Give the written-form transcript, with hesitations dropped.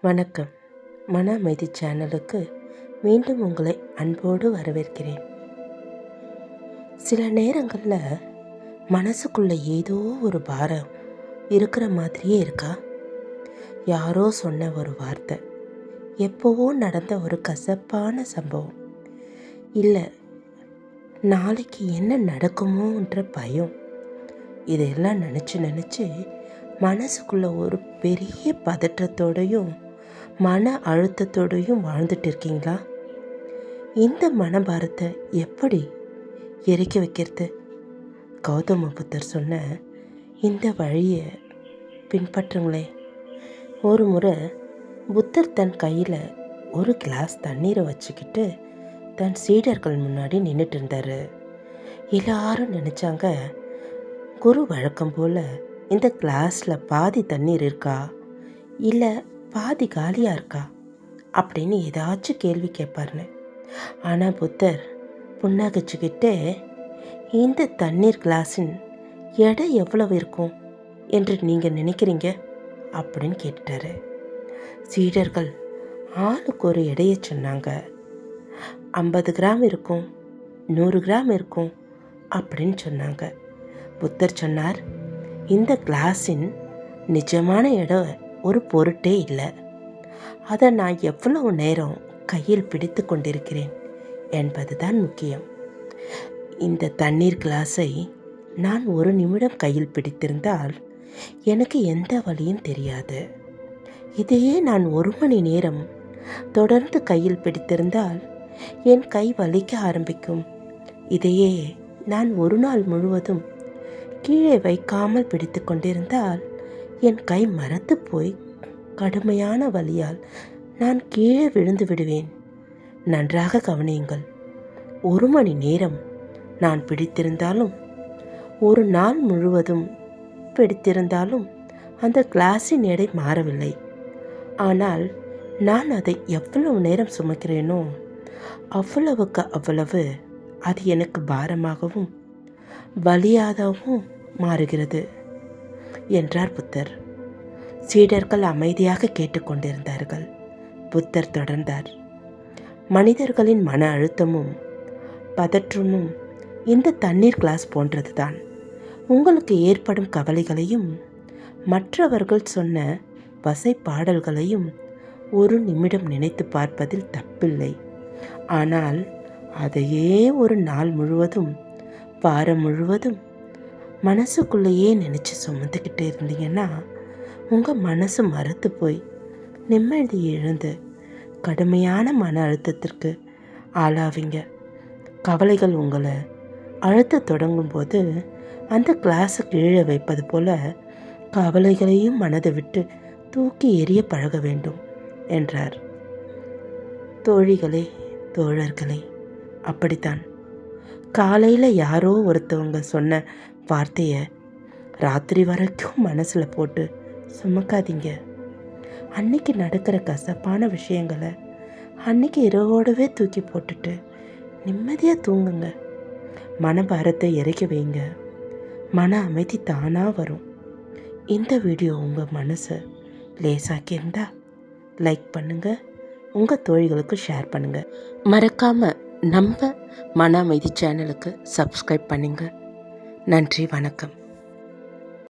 வணக்கம். மன அமைதி சேனலுக்கு மீண்டும் உங்களை அன்போடு வரவேற்கிறேன். சில நேரங்களில் மனசுக்குள்ள ஏதோ ஒரு பாரம் இருக்கிற மாதிரியே இருக்கா? யாரோ சொன்ன ஒரு வார்த்தை, எப்போவோ நடந்த ஒரு கசப்பான சம்பவம், இல்லை நாளைக்கு என்ன நடக்குமோன்ற பயம், இதையெல்லாம் நினச்சி மனசுக்குள்ள ஒரு பெரிய பதற்றத்தோடையும் மன அழுத்தத்தோடையும் வாழ்ந்துட்டு இருக்கீங்களா? இந்த மனபாரத்தை எப்படி இறக்கி வைக்கிறது? கௌதம புத்தர் சொன்ன இந்த வழியை பின்பற்றுங்களே. ஒரு முறை புத்தர் தன் கையில் ஒரு கிளாஸ் தண்ணீரை வச்சுக்கிட்டு தன் சீடர்கள் முன்னாடி நின்றுட்டு இருந்தார். எல்லாரும் நினச்சாங்க, குரு வழக்கம் போல் இந்த கிளாஸில் பாதி தண்ணீர் இருக்கா, இல்லை பாதி காலியாக இருக்கா அப்படின்னு ஏதாச்சும் கேள்வி கேட்பார்னு. ஆனால் புத்தர் புன்னகைச்சிக்கிட்டே, இந்த தண்ணீர் கிளாஸின் எடை எவ்வளவு இருக்கும் என்று நீங்கள் நினைக்கிறீங்க அப்படின்னு கேட்டுட்டாரு. சீடர்கள் ஆளுக்கு ஒரு எடையை சொன்னாங்க. 50 கிராம் இருக்கும், 100 கிராம் இருக்கும் அப்படின்னு சொன்னாங்க. புத்தர் சொன்னார், இந்த கிளாஸின் நிஜமான எடை ஒரு பொருட்டே இல்லை. அதை நான் எவ்வளவு நேரம் கையில் பிடித்து கொண்டிருக்கிறேன் என்பதுதான் முக்கியம். இந்த தண்ணீர் கிளாஸை நான் 1 நிமிடம் கையில் பிடித்திருந்தால் எனக்கு எந்த வலியும் தெரியாது. இதையே நான் 1 மணி நேரம் தொடர்ந்து கையில் பிடித்திருந்தால் என் கை வலிக்க ஆரம்பிக்கும். இதையே நான் 1 நாள் முழுவதும் கீழே வைக்காமல் பிடித்து கொண்டிருந்தால் என் கை மரத்து போய் கடுமையான வலியால் நான் கீழே விழுந்து விடுவேன். நன்றாக கவனியுங்கள். 1 மணி நேரம் நான் பிடித்திருந்தாலும், 1 நாள் முழுவதும் பிடித்திருந்தாலும் அந்த கிளாஸின் எடை மாறவில்லை. ஆனால் நான் அதை எவ்வளவு நேரம் சுமக்கிறேனோ அவ்வளவுக்கு அவ்வளவு அது எனக்கு பாரமாகவும் வலியாகவும் மாறுகிறது என்றார் புத்தர். சீடர்கள் அமைதியாக கேட்டுக்கொண்டிருந்தார்கள். புத்தர் தொடர்ந்தார், மனிதர்களின் மன அழுத்தமும் பதற்றமும் இந்த தண்ணீர் கிளாஸ் போன்றதுதான். உங்களுக்கு ஏற்படும் கவலைகளையும் மற்றவர்கள் சொன்ன வசைப்பாடல்களையும் 1 நிமிடம் நினைத்து பார்ப்பதில் தப்பில்லை. ஆனால் அதையே 1 நாள் முழுவதும், வாரம் முழுவதும் மனசுக்குள்ளேயே நினச்சி சுமந்துக்கிட்டு இருந்தீங்கன்னா உங்கள் மனசு மரத்து போய் நிம்மதி இழந்து கடுமையான மன அழுத்தத்திற்கு ஆளாவீங்க. கவலைகள் உங்களை அழுத்த தொடங்கும் போது அந்த கிளாஸை கீழே வைப்பது போல் கவலைகளையும் மனதை விட்டு தூக்கி எறிய பழக வேண்டும் என்றார். தோழிகளே, தோழர்களே, அப்படித்தான். காலையில் யாரோ ஒருத்தவங்க சொன்ன வார்த்தையை ராத்திரி வரைக்கும் மனசில் போட்டு சுமக்காதீங்க. அன்னைக்கு நடக்கிற கசப்பான விஷயங்களை அன்னைக்கு இரவோடவே தூக்கி போட்டுட்டு நிம்மதியாக தூங்குங்க. மனபாரத்தை இறக்கி வைங்க. மன அமைதி தானாக வரும். இந்த வீடியோ உங்கள் மனசை லேசாக்கியிருந்தா லைக் பண்ணுங்கள், உங்கள் தோழிகளுக்கு ஷேர் பண்ணுங்கள். மறக்காமல் நம்ம மன அமைதி சேனலுக்கு சப்ஸ்கிரைப் பண்ணுங்கள். நன்றி, வணக்கம்.